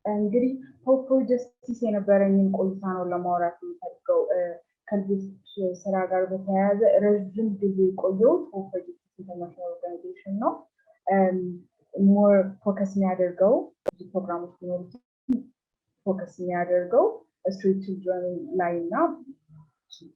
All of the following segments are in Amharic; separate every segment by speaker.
Speaker 1: እንግዲህ ሆፕ ፎር ጀስቲስ የነበረኝን ቆይታ ነው ለማውራት የምፈልገው። ከልጆች ስራ ጋር በተያያዘ ረዥም ጊዜ የቆየሁት ሆፕ ፎር ጀስቲስ ኢንተርናሽናል ኦርጋናይዜሽን ነው። ሞር ፎከስ የሚያደርገው ብዙ ፕሮግራሞች ቢኖሩት ፎከስ የሚያደርገው ስትሪት ችልድረን ላይ እና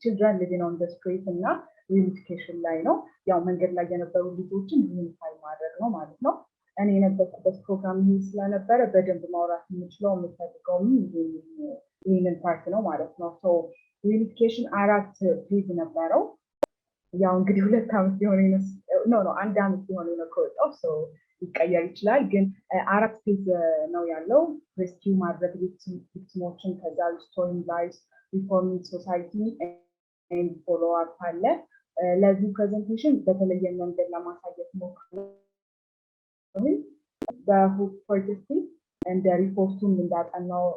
Speaker 1: ችልድረን ሊቪንግ ኦን ዘ ስትሪት እና ሪዩኒፊኬሽን ላይ ነው። ያው መንገድ ላይ የነበሩ ልጆችን ሪዩኒፋይ ማድረግ ነው ማለት ነው። እኔ የነበርኩበት ፕሮግራም ይህ ስለነበረ በደንብ ማውራት የምችለው የምፈልገውም ይህንን ፓርት ነው ማለት ነው። ሪዩኒፊኬሽን 4 ፌዝ ነበረው። ያው እንግዲህ 2 ዓመት ሊሆን ነው 1 ዓመት ሊሆን ነው ከወጣው ሊቀየር ይችላል፣ ግን 4 ፌዝ ነው ያለው። ሬስኪው ማድረግ ቪክቲሞችን፣ ከዛ ሪስቶሪንግ ላይቭስ፣ ሪፎርሚንግ ሶሳይቲ ኤንድ ፎሎ አፕ አለ። ለዚህ ፕሬዘንቴሽን በተለየ መንገድ ለማሳየት ሞክሬ በሆፕ ፎር ጀስቲስ እንደ ሪፖርቱም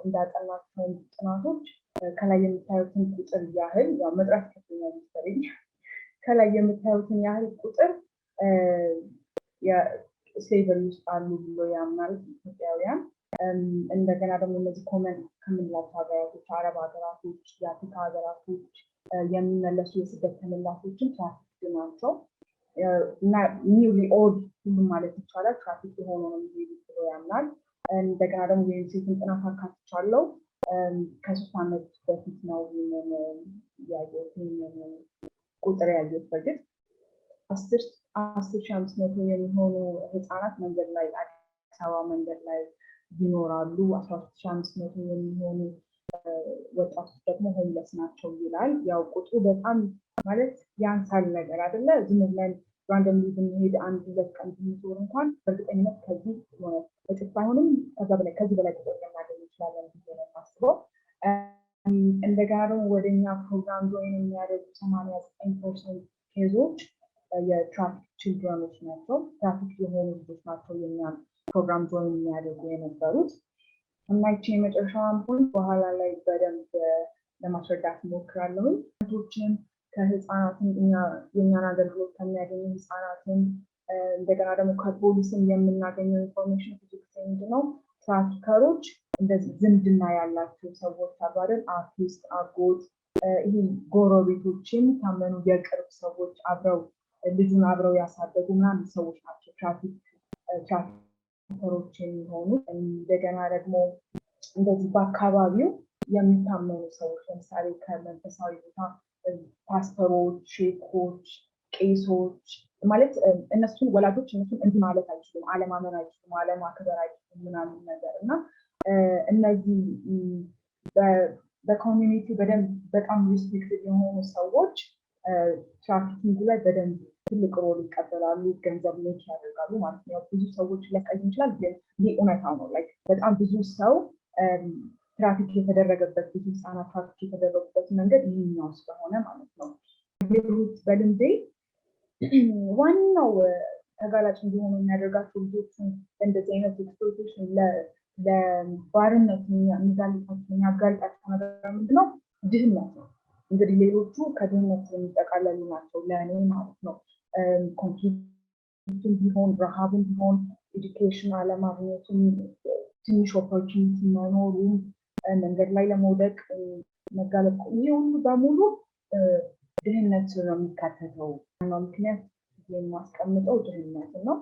Speaker 1: እንዳጠናቸው ጥናቶች ከላይ የምታዩትን ቁጥር ያህል ያው መጥራት ከፍተኛ መሰለኝ ከላይ የምታዩትን ያህል ቁጥር የስሌቨሪ ውስጥ አሉ ብሎ ያምናል ኢትዮጵያውያን። እንደገና ደግሞ እነዚህ ኮመን ከምንላቸው ሀገራቶች፣ አረብ ሀገራቶች፣ የአፍሪካ ሀገራቶች የሚመለሱ የስደት ተመላሾችን ትራፊክድ ናቸው እና ኒውሊ ኦልድ ሁሉም ማለት ይቻላል ትራፊክ የሆኑ ነው የሚሄዱት ብሎ ያምናል። እንደገና ደግሞ የዩኒሴፍን ጥናት አካትቻለሁ። ከ3 ዓመት በፊት ነው ያየሁት ቁጥር ያየሁት። በግድ 10,500 የሚሆኑ ህፃናት መንገድ ላይ አዲስ አበባ መንገድ ላይ ይኖራሉ። 12,500 የሚሆኑ ወጣቶች ደግሞ ሆምለስ ናቸው ይላል። ያው ቁጥሩ በጣም ማለት ያንሳል ነገር አይደለ? ዝም ብለን ራንደምሊ ብንሄድ 1-2 ቀን ብንዞር እንኳን በእርግጠኝነት ከዚህ ሆነ እጥፍ ባይሆንም ከዚህ በላይ ቁጥር ልናገኝ እንችላለን ብዬ ነው የማስበው። እንደገና ደግሞ ወደኛ ፕሮግራም ጆይን የሚያደርጉ 89% ኬዞች የትራፊክ ችልድረኖች ናቸው። ትራፊክ የሆኑ ልጆች ናቸው የኛ ፕሮግራም ጆይን የሚያደርጉ የነበሩት። እና ይቺ የመጨረሻዋን ፖይንት በኋላ ላይ በደንብ ለማስረዳት እሞክራለሁኝ። ቶችን ከህፃናትን የእኛን አገልግሎት ከሚያገኙ ህፃናትን እንደገና ደግሞ ከፖሊስም የምናገኘው ኢንፎርሜሽን ብዙ ጊዜ ምንድነው ትራፊከሮች እንደዚህ ዝምድና ያላቸው ሰዎች አባደል አርቲስት፣ አጎት፣ ይህ ጎረቤቶች፣ የሚታመኑ የቅርብ ሰዎች ልጁን አብረው ያሳደጉ ምናምን ሰዎች ናቸው ትራፊከሮች የሚሆኑ። እንደገና ደግሞ እንደዚህ በአካባቢው የሚታመኑ ሰዎች ለምሳሌ ከመንፈሳዊ ቦታ ፓስተሮች፣ ሼኮች፣ ቄሶች ማለት እነሱን ወላጆች እነሱን እንዲህ ማለት አይችሉም፣ አለማመን አይችሉም፣ አለማክበር አይችሉም ምናምን ነገር እና እነዚህ በኮሚኒቲ በደንብ በጣም ሪስፔክትድ የሆኑ ሰዎች ትራፊኪንግ ላይ በደንብ ትልቅ ሮል ይቀበላሉ፣ ገንዘብ ሜክ ያደርጋሉ ማለት ነው። ብዙ ሰዎች ሊያሳይ ይችላል፣ ግን ይህ እውነታው ነው። ላይ በጣም ብዙ ሰው ትራፊክ የተደረገበት ብዙ ህፃናት ትራፊክ የተደረጉበት መንገድ ይህኛው ስለሆነ ማለት ነው። በልምዴ ዋናው ተጋላጭ እንዲሆኑ የሚያደርጋቸው ልጆችን እንደዚህ አይነት ኤክስፕሎይቴሽን ለባርነት የሚያጋልጣቸው ነገር ምንድነው? ድህነት ነው። እንግዲህ ሌሎቹ ከድህነት የሚጠቃለሉ ናቸው ለእኔ ማለት ነው። ኮንፍሊክትን ቢሆን ረሃብን ቢሆን ኤዱኬሽን አለማግኘቱም ትንሽ ኦፖርቹኒቲ መኖሩም መንገድ ላይ ለመውደቅ መጋለጥ ይህ ሁሉ በሙሉ ድህነት ነው የሚካተተው። ምክንያት የማስቀምጠው ድህነት ነው።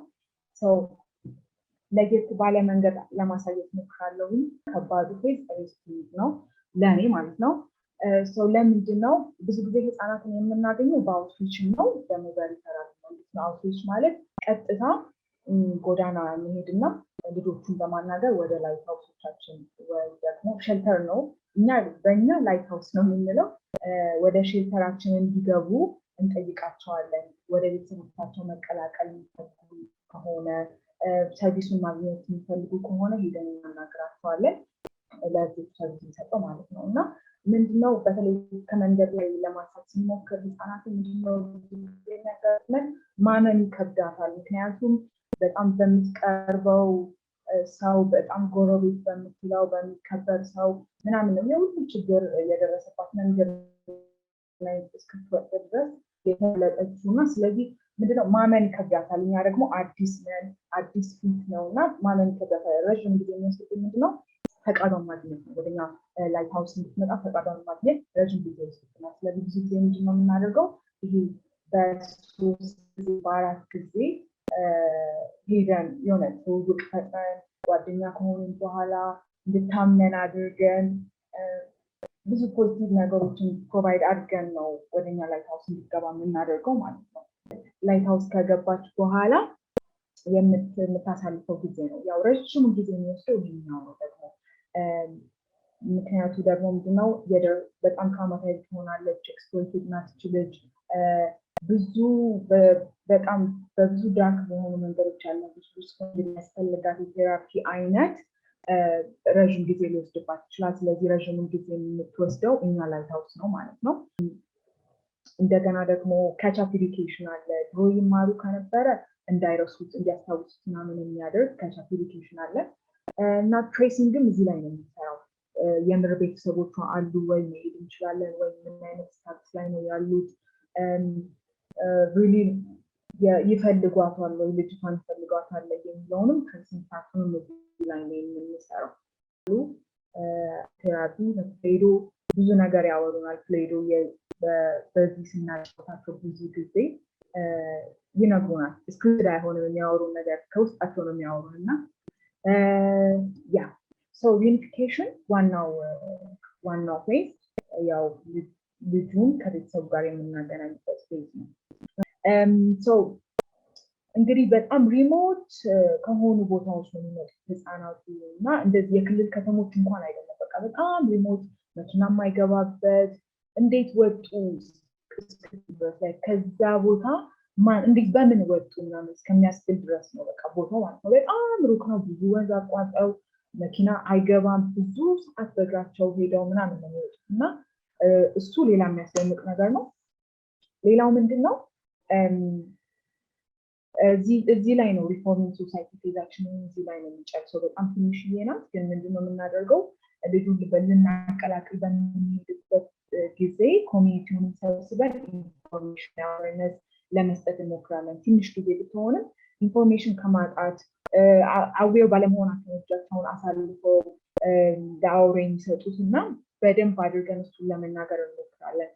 Speaker 1: ለየት ባለ መንገድ ለማሳየት ሞክራለሁ። ከባዱ ፌዝ ሬስኪው ነው ለእኔ ማለት ነው። ለምንድን ነው ብዙ ጊዜ ህፃናትን የምናገኘው በአውትሪች ነው፣ ደግሞ በሪፈራል ነው። አውትሪች ማለት ቀጥታ ጎዳና መሄድና ልጆቹን በማናገር ወደ ላይት ሃውሶቻችን ወይ ደግሞ ሼልተር ነው በእኛ ላይት ሃውስ ነው የምንለው፣ ወደ ሼልተራችን እንዲገቡ እንጠይቃቸዋለን። ወደ ቤተሰቦቻቸው መቀላቀል የሚፈልጉ ከሆነ ሰርቪሱን ማግኘት የሚፈልጉ ከሆነ ሄደን እናናግራቸዋለን። ለዚህ ሰርቪስ የሚሰጠው ማለት ነው። እና ምንድነው በተለይ ከመንገድ ላይ ለማንሳት ሲሞክር ህፃናትን ምንድነው የሚያጋጥመን ማመን ይከብዳታል። ምክንያቱም በጣም በምትቀርበው ሰው በጣም ጎረቤት በምትለው በሚከበር ሰው ምናምን ነው የሁሉ ችግር የደረሰባት መንገድ ላይ እስክትወጣ ድረስ የተለጠችው እና ስለዚህ ምንድነው ማመን ይከብዳታል። እኛ ደግሞ አዲስ ነን፣ አዲስ ፊት ነው እና ማመን ይከብዳታል። ረዥም ጊዜ የሚወስድ ምንድነው ፈቃዷን ማግኘት ነው። ወደኛ ላይት ሃውስ እንድትመጣ ፈቃዷን ማግኘት ረጅም ጊዜ ይወስድብናል። ስለዚህ ብዙ ጊዜ ምንድን ነው የምናደርገው? ይሄ በ3 ጊዜ በ4 ጊዜ ሄደን የሆነ ትውውቅ ፈጥረን ጓደኛ ከሆኑን በኋላ እንድታመን አድርገን ብዙ ፖዚቲቭ ነገሮችን ፕሮቫይድ አድርገን ነው ወደኛ ላይት ሃውስ እንድትገባ የምናደርገው ማለት ነው። ላይት ሃውስ ከገባች በኋላ የምታሳልፈው ጊዜ ነው ያው ረጅም ጊዜ የሚወስደው ይሄኛው ነው ደግሞ ምክንያቱ ደግሞ ምንድነው በጣም ትራውማታይዝ ትሆናለች። ኤክስፕሎይትድ ናት ልጅ ብዙ በጣም በብዙ ዳርክ በሆኑ መንገዶች ያለ ብዙ የሚያስፈልጋት የቴራፒ አይነት ረዥም ጊዜ ሊወስድባት ይችላል። ስለዚህ ረዥሙን ጊዜ የምትወስደው እኛ ላይት ሃውስ ነው ማለት ነው። እንደገና ደግሞ ካቻፕ ኤዱኬሽን አለ። ድሮ ይማሩ ከነበረ እንዳይረሱት እንዲያስታውሱት ምናምን የሚያደርግ ካቻፕ ኤዱኬሽን አለ እና ትሬሲንግም እዚህ ላይ ነው የሚሰራው። የምር ቤተሰቦቿ አሉ ወይ መሄድ እንችላለን ወይ ምን አይነት ስታትስ ላይ ነው ያሉት ሪሊ ይፈልጓታል ወይ ልጅቷን ይፈልጓታል የሚለውንም ትሬሲንግ ፓርቱንም እዚህ ላይ ነው የምንሰራው። ቴራፒ ፕሌዶ ብዙ ነገር ያወሩናል። ፕሌዶ በዚህ ስናጫወታቸው ብዙ ጊዜ ይነግሩናል። ስክሪፕት አይሆንም የሚያወሩን ነገር ከውስጣቸው ነው የሚያወሩን እና ያ ሶ ዩኒፊኬሽን ዋናው ፌዝ ያው ልጁን ከቤተሰቡ ጋር የምናገናኝበት ፌዝ ነው። ሶ እንግዲህ በጣም ሪሞት ከሆኑ ቦታዎች ነው የሚመጡት ህፃናቱ እና እንደዚህ የክልል ከተሞች እንኳን አይደለም። በቃ በጣም ሪሞት መኪና የማይገባበት እንዴት ወጡ ከዛ ቦታ እንዴት በምን ወጡ ምናምን እስከሚያስብል ድረስ ነው በቃ ቦታው ማለት ነው። በጣም ሩቅ ነው። ብዙ ወንዝ አቋርጠው መኪና አይገባም። ብዙ ሰዓት በእግራቸው ሄደው ምናምን ነው የሚወጡት እና እሱ ሌላ የሚያስደንቅ ነገር ነው። ሌላው ምንድን ነው እዚህ ላይ ነው ሪፎርሚንግ ሶሳይቲ ፌዛችንን እዚህ ላይ ነው የሚጨርሰው። በጣም ትንሽዬ ናት፣ ግን ምንድነው የምናደርገው ልጁን ልናቀላቅል በምንሄድበት ጊዜ ኮሚኒቲውን ሰብስበን ኢንፎርሜሽን አዌርነስ ለመስጠት እንሞክራለን። ትንሽ ጊዜ ብትሆንም ኢንፎርሜሽን ከማጣት አዌር ባለመሆናቸው እጃቸውን አሳልፈው ለአውሬ የሚሰጡት እና በደንብ አድርገን እሱን ለመናገር እንሞክራለን።